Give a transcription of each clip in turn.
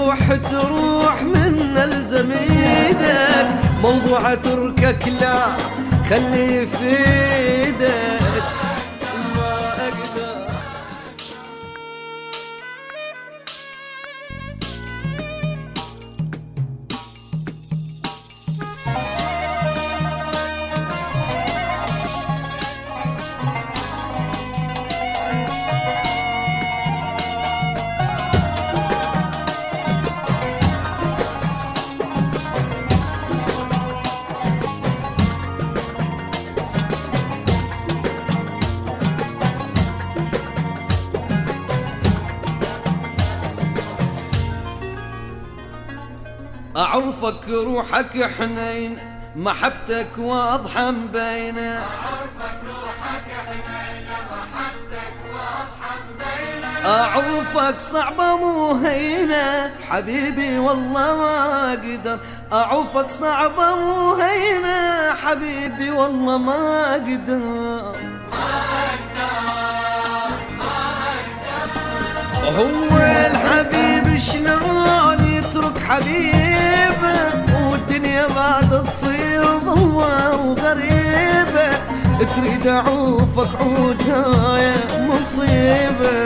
روح تروح من الزم ايدك، موضوع تركك لا خلي في ايدك ما اقدر. أعرفك روحك حنين، محبتك واضحة مبينة. أعرفك روحك حنين، محبتك واضحة مبينة. أعرفك صعبة مو هينة حبيبي والله ما أقدر. أعرفك صعبة مو هينة حبيبي والله ما أقدر. هو الحبيب شلون يترك حبيبه، والدنيا بعد تصير ضوء وغريبة. تريد أعوفك عودها يا مصيبة.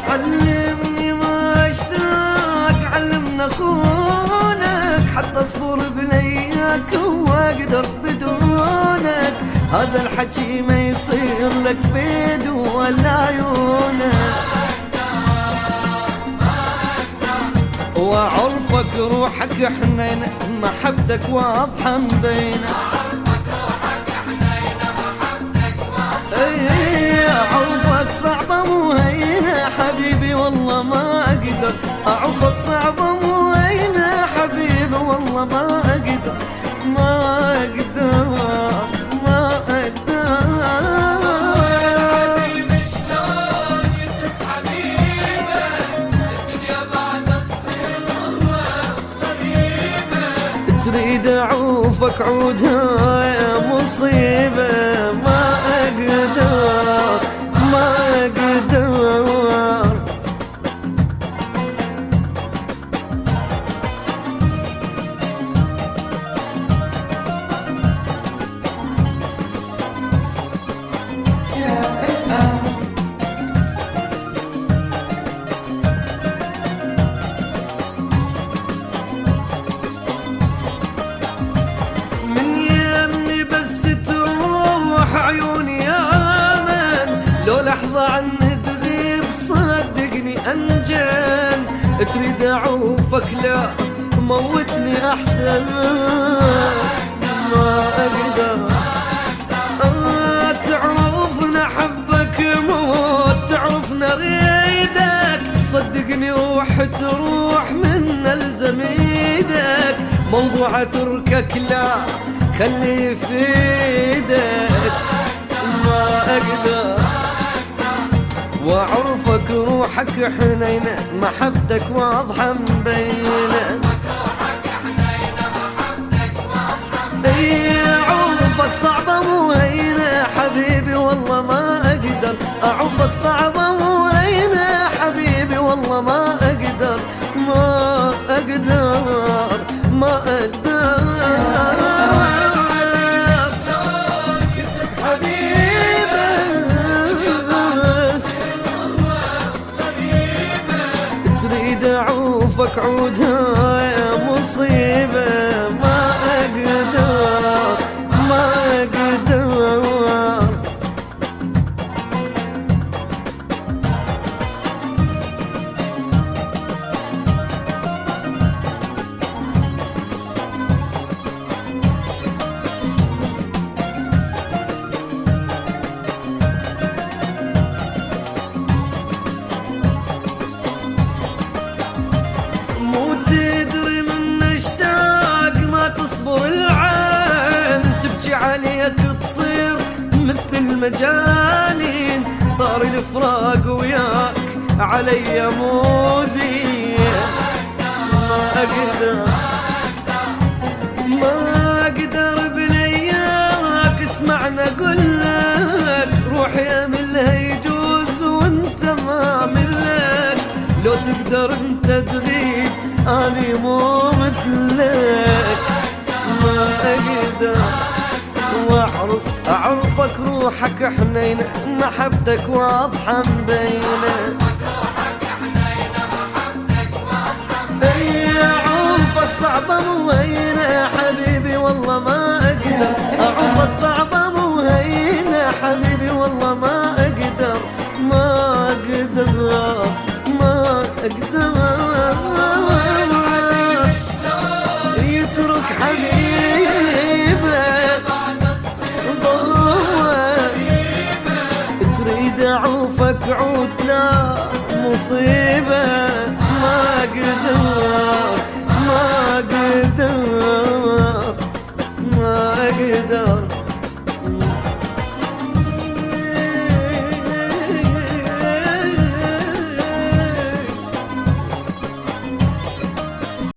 علمني ما اشتاق، علمنا خونك، حتى اصبر بلياك واقدر بدونك. هذا الحكي ما يصير لك في دول عيونك. وعرفك روحك حنين، محبتك واضحة مبينة. أعوفك صعبة مو هينة حبيبي والله ما أقدر. أعوفك صعبة مو هينة حبيبي والله ما أقدر. ما أقدر ما أقدر. حبيبي شلون يترك حبيبه، الدنيا بعد تصير والله غريبة. تريد أعوفك عودها يا مصيبة. ما أقدر ما أقدر. من يمني بس تروح عيوني يا من، لو لحظة عني تغيب صدقني أنجن. تريد أعوفك لا موتني أحسن. ما أقدر. تعرفنا حبك موت، تعرفنا ريدك. صدقني روح تروح من الزم ايدك، موضوع تركك لا خلي في ايدك ما اقدر. وعرفك روحك حنينة، محبتك واضحة مبينة. أعوفك صعبة مو هينة حبيبي والله ما أقدر. أعوفك صعبة مو هينة حبيبي والله ما أقدر. ما أقدر ما أقدر. تريد أعوفك عودها يا مصيبة. ما أقدر ما أقدر. مو تدري من اشتاق ما تصبر العين، تبكي عليك تصير مثل المجانين. طار الفراق وياك علي مو زين. ما اقدر ما اقدر بلياك. اسمعنا اقول لك روح يا من يجوز وانت ما اقدر اعرفك روحك حنينة محبتك واضحة مبينة اعوفك صعبة مو هينة حبيبي والله ما اقدر اعوفك صعبة مو هينة حبيبي والله ما اقدر ما اقدر ما اقدر يترك حبيبه تريد اعوفك عود لا مصيبة ما اقدر ما اقدر ما اقدر